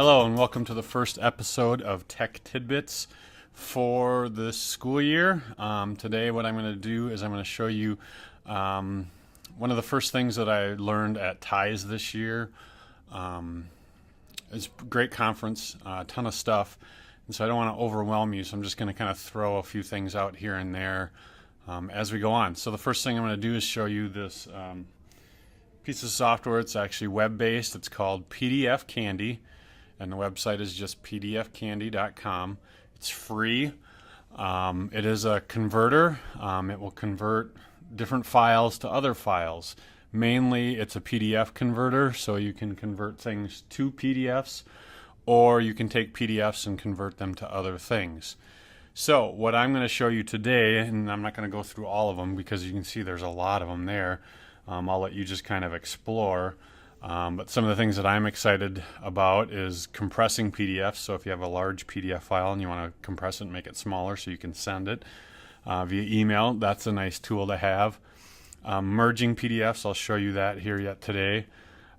Hello and welcome to the first episode of Tech Tidbits for this school year. Today what I'm going to do is I'm going to show you one of the first things that I learned at TIES this year. It's a great conference, a ton of stuff, and so I don't want to overwhelm you, so I'm just going to kind of throw a few things out here and there as we go on. So the first thing I'm going to do is show you this piece of software. It's actually web-based. It's called PDF Candy. And the website is just pdfcandy.com. It's free. It is a converter. It will convert different files to other files. Mainly, it's a PDF converter, so you can convert things to PDFs, or you can take PDFs and convert them to other things. So what I'm going to show you today, and I'm not going to go through all of them because you can see there's a lot of them there. I'll let you just kind of explore. But some of the things that I'm excited about is compressing PDFs. So if you have a large PDF file and you want to compress it and make it smaller so you can send it via email, that's a nice tool to have. Merging PDFs, I'll show you that here yet today.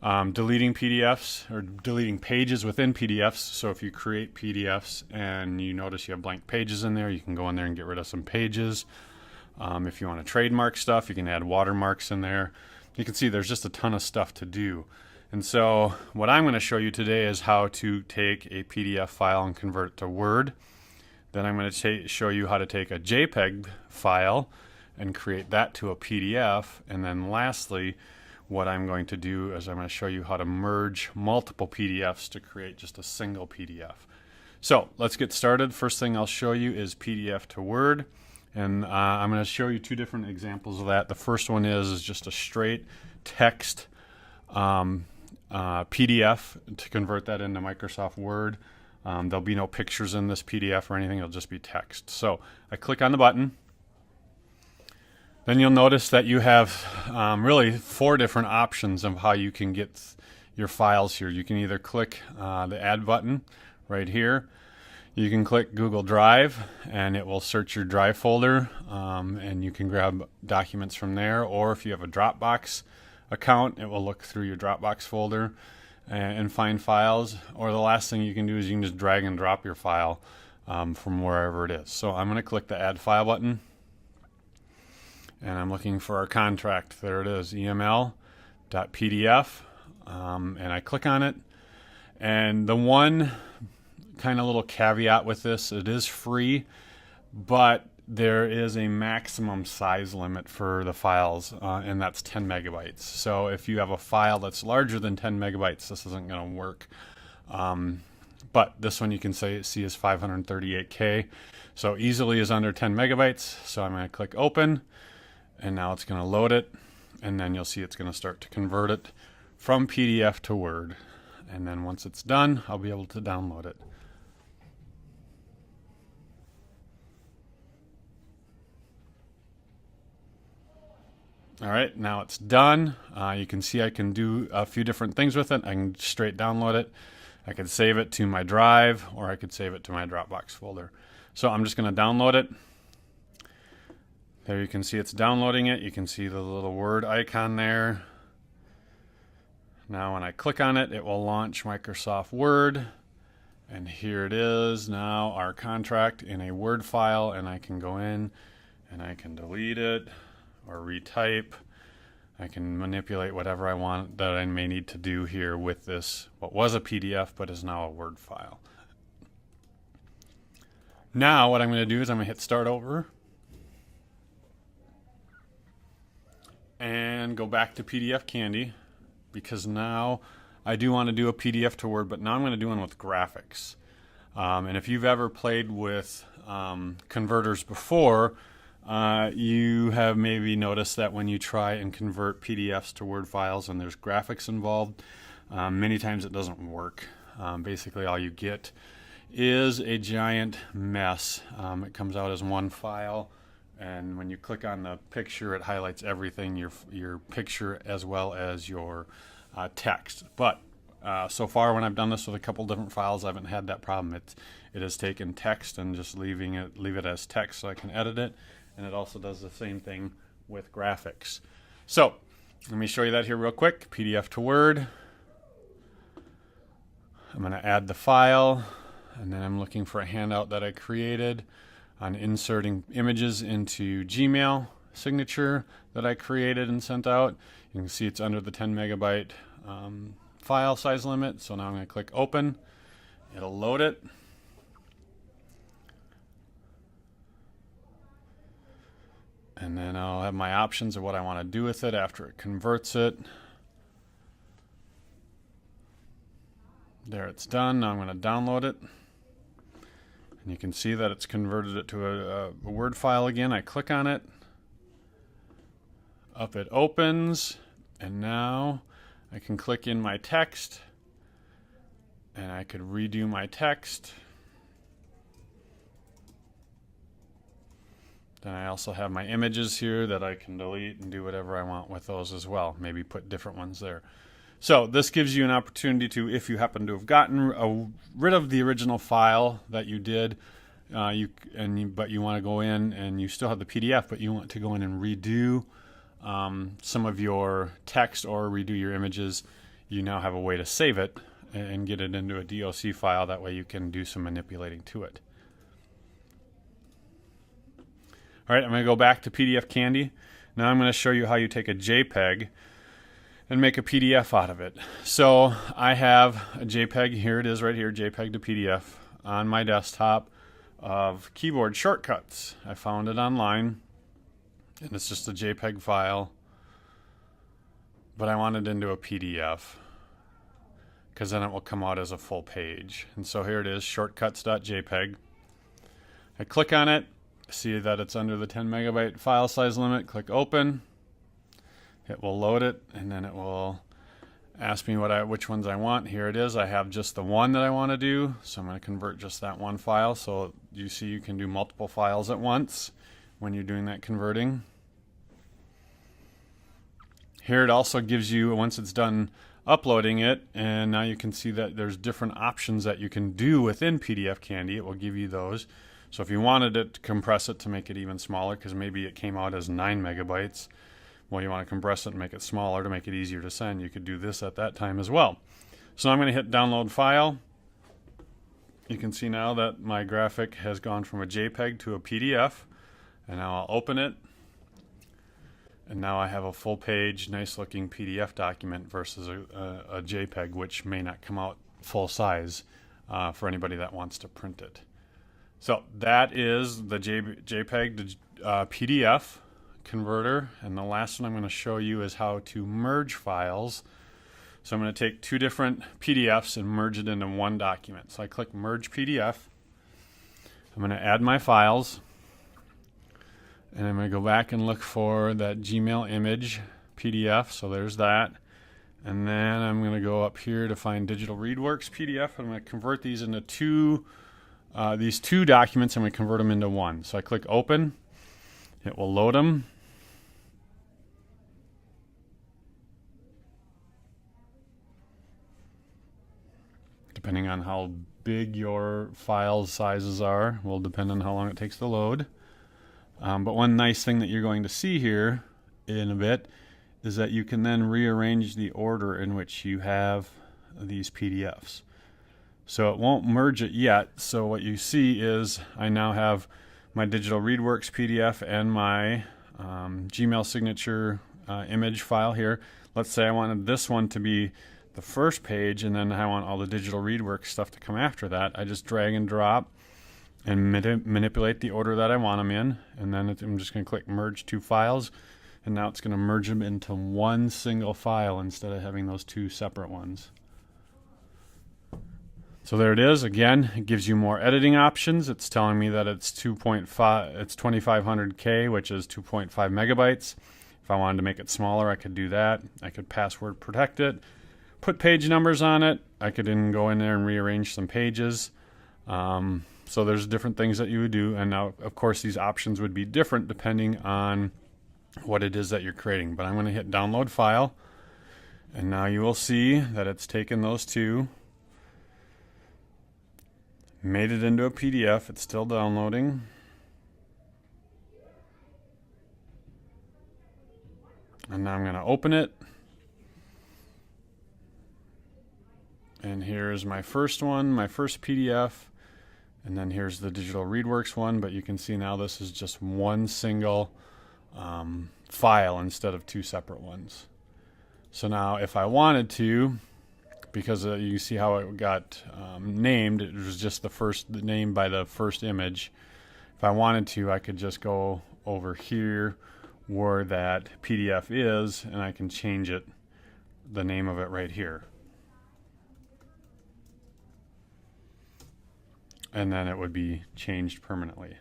Deleting PDFs or deleting pages within PDFs. So if you create PDFs and you notice you have blank pages in there, you can go in there and get rid of some pages. If you want to trademark stuff, you can add watermarks in there. You can see there's just a ton of stuff to do. And so what I'm going to show you today is how to take a PDF file and convert it to Word. Then I'm going to show you how to take a JPEG file and create that to a PDF. And then lastly, what I'm going to do is I'm going to show you how to merge multiple PDFs to create just a single PDF. So let's get started. First thing I'll show you is PDF to Word. And I'm going to show you two different examples of that. The first one is just a straight text PDF to convert that into Microsoft Word. There'll be no pictures in this PDF or anything. It'll just be text. So I click on the button. Then you'll notice that you have really four different options of how you can get your files here. You can either click the Add button right here. You can click Google Drive and it will search your Drive folder and you can grab documents from there, or if you have a Dropbox account, it will look through your Dropbox folder and find files, or the last thing you can do is you can just drag and drop your file from wherever it is. So I'm going to click the Add File button and I'm looking for our contract. There it is, eml.pdf, and I click on it. And the one kind of little caveat with this, it is free, but there is a maximum size limit for the files, and that's 10 megabytes. So if you have a file that's larger than 10 megabytes, this isn't going to work. But this one you can see is 538K, so easily is under 10 megabytes. So I'm going to click open, and now it's going to load it, and then you'll see it's going to start to convert it from PDF to Word. And then once it's done, I'll be able to download it. All right, now it's done. You can see I can do a few different things with it. I can straight download it. I could save it to my Drive, or I could save it to my Dropbox folder. So I'm just going to download it. There you can see it's downloading it. You can see the little Word icon there. Now when I click on it, it will launch Microsoft Word. And here it is now, our contract in a Word file, and I can go in and I can delete it or retype. I can manipulate whatever I want that I may need to do here with this, what was a PDF but is now a Word file. Now what I'm going to do is I'm going to hit start over and go back to PDF Candy, because now I do want to do a PDF to Word, but now I'm going to do one with graphics. And if you've ever played with converters before, you have maybe noticed that when you try and convert PDFs to Word files and there's graphics involved, many times it doesn't work. Basically all you get is a giant mess. It comes out as one file, and when you click on the picture, it highlights everything, your picture as well as your text. But so far when I've done this with a couple different files, I haven't had that problem. It has taken text and just leave it as text so I can edit it. And it also does the same thing with graphics. So let me show you that here real quick. PDF to Word. I'm going to add the file, and then I'm looking for a handout that I created on inserting images into Gmail signature that I created and sent out. You can see it's under the 10 megabyte file size limit. So now I'm going to click open. It'll load it. And then I'll have my options of what I want to do with it after it converts it. There, it's done. Now I'm going to download it. And you can see that it's converted it to a Word file again. I click on it. Up it opens. And now I can click in my text. And I could redo my text. Then I also have my images here that I can delete and do whatever I want with those as well. Maybe put different ones there. So this gives you an opportunity to, if you happen to have gotten rid of the original file that you did, but you want to go in and you still have the PDF, but you want to go in and redo some of your text or redo your images, you now have a way to save it and get it into a DOC file. That way you can do some manipulating to it. All right, I'm going to go back to PDF Candy. Now I'm going to show you how you take a JPEG and make a PDF out of it. So I have a JPEG, here it is right here, JPEG to PDF, on my desktop of keyboard shortcuts. I found it online, and it's just a JPEG file, but I want it into a PDF because then it will come out as a full page. And so here it is, shortcuts.jpg. I click on it. See that it's under the 10 megabyte file size limit. Click open. It will load it, and then it will ask me which ones I want. Here it is. I have just the one that I want to do, so I'm going to convert just that one file. So you see you can do multiple files at once when you're doing that converting. Here it also gives you, once it's done uploading it, and now you can see that there's different options that you can do within PDF Candy. It will give you those. So if you wanted it to compress it to make it even smaller, because maybe it came out as 9 megabytes, well, you want to compress it and make it smaller to make it easier to send, you could do this at that time as well. So I'm going to hit download file. You can see now that my graphic has gone from a JPEG to a PDF, and now I'll open it. And now I have a full page, nice looking PDF document versus a JPEG, which may not come out full size for anybody that wants to print it. So that is the JPEG to PDF converter. And the last one I'm going to show you is how to merge files. So I'm going to take two different PDFs and merge it into one document. So I click Merge PDF. I'm going to add my files. And I'm going to go back and look for that Gmail image PDF. So there's that. And then I'm going to go up here to find Digital ReadWorks PDF. I'm going to convert these into these two documents. I'm going to convert them into one. So I click open. It will load them. Depending on how big your file sizes are, will depend on how long it takes to load. But one nice thing that you're going to see here in a bit is that you can then rearrange the order in which you have these PDFs. So it won't merge it yet. So what you see is I now have my Digital ReadWorks PDF and my Gmail signature image file here. Let's say I wanted this one to be the first page, and then I want all the Digital ReadWorks stuff to come after that. I just drag and drop and manipulate the order that I want them in, and then I'm just going to click Merge Two Files, and now it's going to merge them into one single file instead of having those two separate ones. So there it is. Again, it gives you more editing options. It's telling me that it's 2500K, which is 2.5 megabytes. If I wanted to make it smaller, I could do that. I could password protect it, put page numbers on it. I could then go in there and rearrange some pages. So there's different things that you would do. And now, of course, these options would be different depending on what it is that you're creating. But I'm going to hit download file. And now you will see that it's taken those two, made it into a PDF. It's still downloading. And now I'm going to open it. And And here's my first one, my first PDF. And then here's the Digital ReadWorks one, but you can see now this is just one single file instead of two separate ones. So now if I wanted to, because you see how it got named, it was just the name by the first image. If I wanted to, I could just go over here where that PDF is, and I can change it, the name of it right here. And then it would be changed permanently.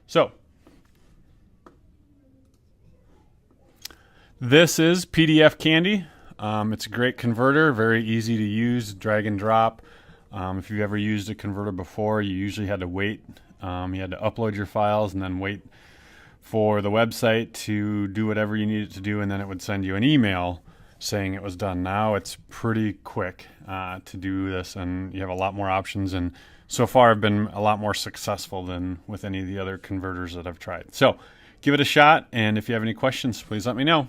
So this is PDF Candy. It's a great converter, very easy to use, drag and drop. If you've ever used a converter before, you usually had to wait. You had to upload your files and then wait for the website to do whatever you needed to do, and then it would send you an email saying it was done. Now it's pretty quick to do this, and you have a lot more options, and so far I've been a lot more successful than with any of the other converters that I've tried. So give it a shot, and if you have any questions, please let me know.